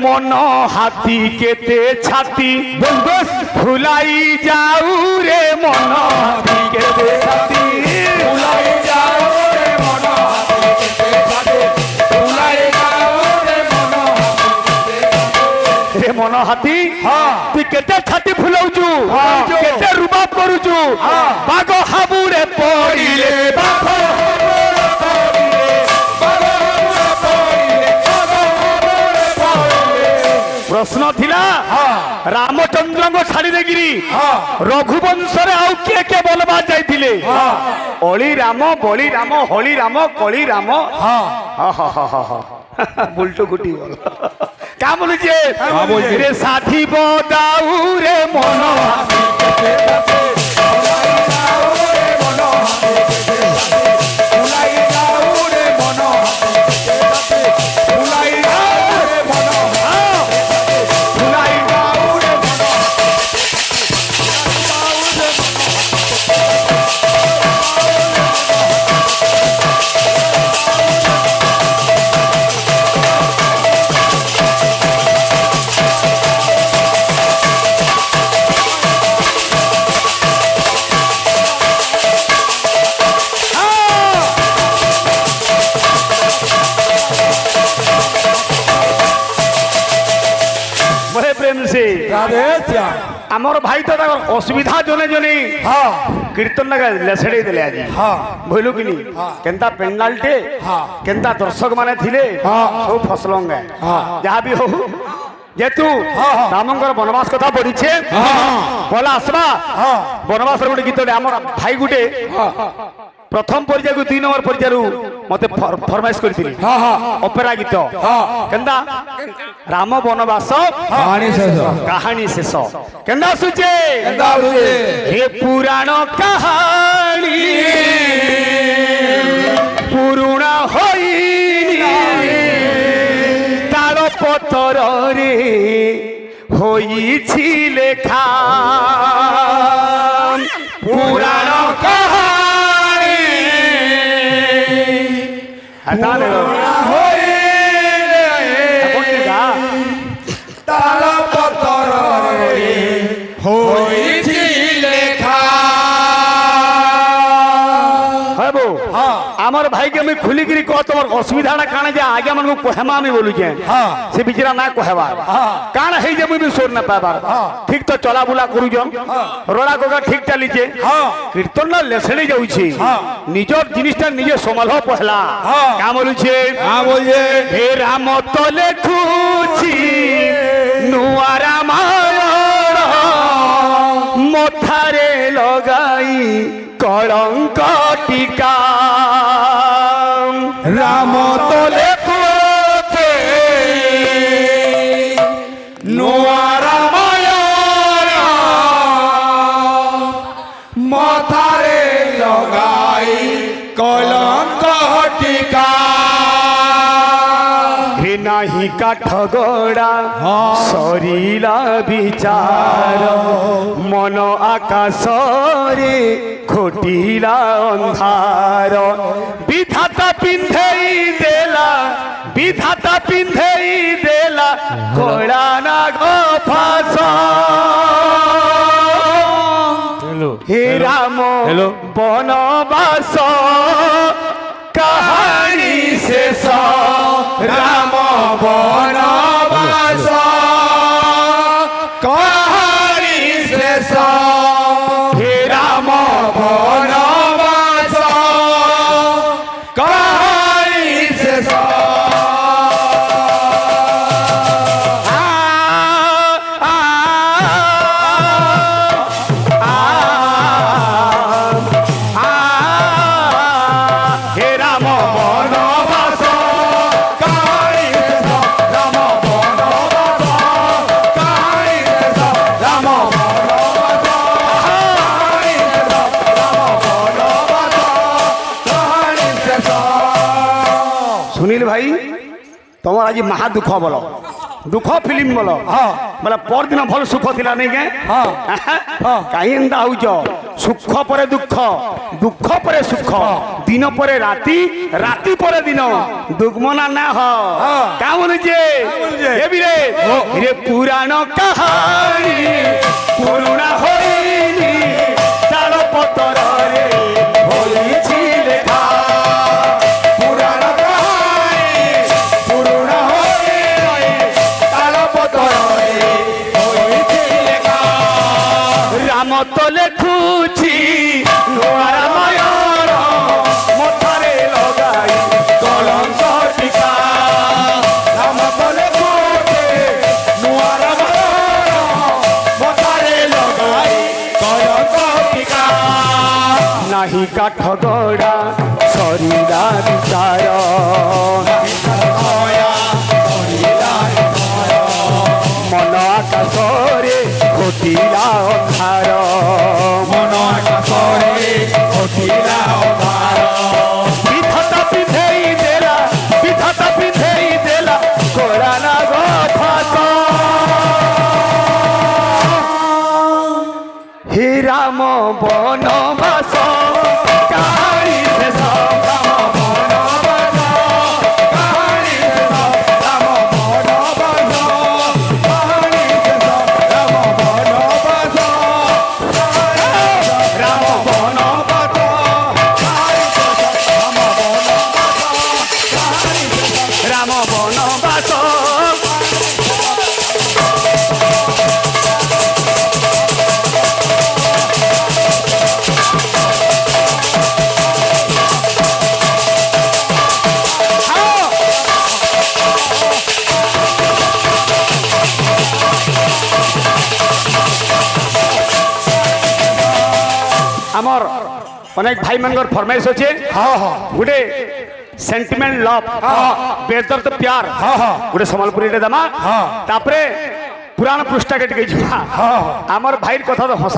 মন হাতি কেতে ছাতি ফুলাই যাও রে মন হাতি কেতে ছাতি ফুলাই যাও রে মন হাতি কেতে ছাতি ফুলাই যাও রে মন হাতি রে মন হাতি তুই কেতে ছাতি ফুলাউছু কেতে রুবাব করুছু বাগ হাবুরে পড়িলে বাঘ प्रश्न थिला रामचंद्र को छाड़ी देगिरी रघुवंशरे आउ किए के बोलबा जाइथिले अली राम बली राम होली राम कली राम बुलटो गुटी का बोलु जे रे साथी बदाऊ रे मन आमर भाई तो असुविधा जने जने कीर्तन लगा लेसड़े देले आज भइलु कि नहीं केनता पेंडालटे केनता दर्शक माने थिले सब फसलंगा जहाँ भी हो जेतु रामंकर वनवास कथा पड़ी छे बोला आसबा वनवास रे गीत आमर भाई गुटे प्रथम पर्याय को 2 नंबर पर्याय मते फरमाइश करथिली ओपेरा गीत केनता राम वनवास कहानी शेष केनता सुचे हे पुराण कहानी पुराणा होइनी तार पत्तर रे होइछि लेखा पुराण आमर भाई के मैं खुली गिरी कह तुम असुविधा काना जे आगे मन को कहमा में बोलु जे से बिचरा ना कहवा कान है जे मुई भी सोर ना पाबार ठीक तो चला बुला करू जन रोड़ा गोगा ठीक चली जे कीर्तन ना लेसड़ी जाउ छी निजर जिनिसटा निजे संभाल पहला का बोलु छे हां बोल जे हे राम तो लेखुछी नुआ रामायण मथारे लगाई कलंक टीका राम तो लेखुछे नुआ रामायण मथारे लगाई कलंक टीका नाही काठगड़ा सरीला विचार मन आकाश रे खोटिला अंधार विधाता पिंधई देला कोड़ा नाग फास हे राम वनवास कहानी शेष राम वनवास कहानी शेष हे राम वनवास कहानी शेष हे राम वनवास सुनील भाई तुम आज महा दुख बोलो दुख फिल्म बोलो बोला पर दिन भल सुख थिला नहीं के कहीं एंता हो সুখ পরে দুঃখ, দুঃখ পরে সুখ, দিন পরে রাতি, রাতি পরে দিন, দুগ্মনা না কেমন যে এবিরে রে পুরাণ কাহানি পুরুণা হইনি তাল পতরে হইছি লেখা পুরাণ কাহানি পুরুণা হইনি তাল পতরে হইছি লেখা রাম তো লেখুছি নূয়া রামায়ণ মথারে লগাই কলঙ্ক টিকা রাম তো লেখুছি নূয়া রামায়ণ মথারে লগাই কলঙ্ক টিকা নাহি কাঠ গড়া শরীরা বিচার মন আকাশরে ঘটিলা অন্ধার মন আকাশরে ঘটিলা অন্ধার বিধাতা পিঁধেই দেলা বিধাতা পিঁধেই দেলা কোরানা গফাস হে রাম বনবাস কাহারি শেষ রাম বনবাস কাহারি শেষ রাম বনবাস কাহারি শেষ রাম বনবাস রাম বনবাস কাহারি শেষ রাম বনবাস কাহারি শেষ রাম বনবাস আমার অনেক ভাই মানকর ফরমাইশ আছে গোটে সেন্টিমেন্ট লভ বেদর্দ প্যার গোটে সম্বলপুরীরে দেমা তাপরে পুরাণ পৃষ্ঠা কে টিকে ଯିବା আমার ভাইর কথা তো হসা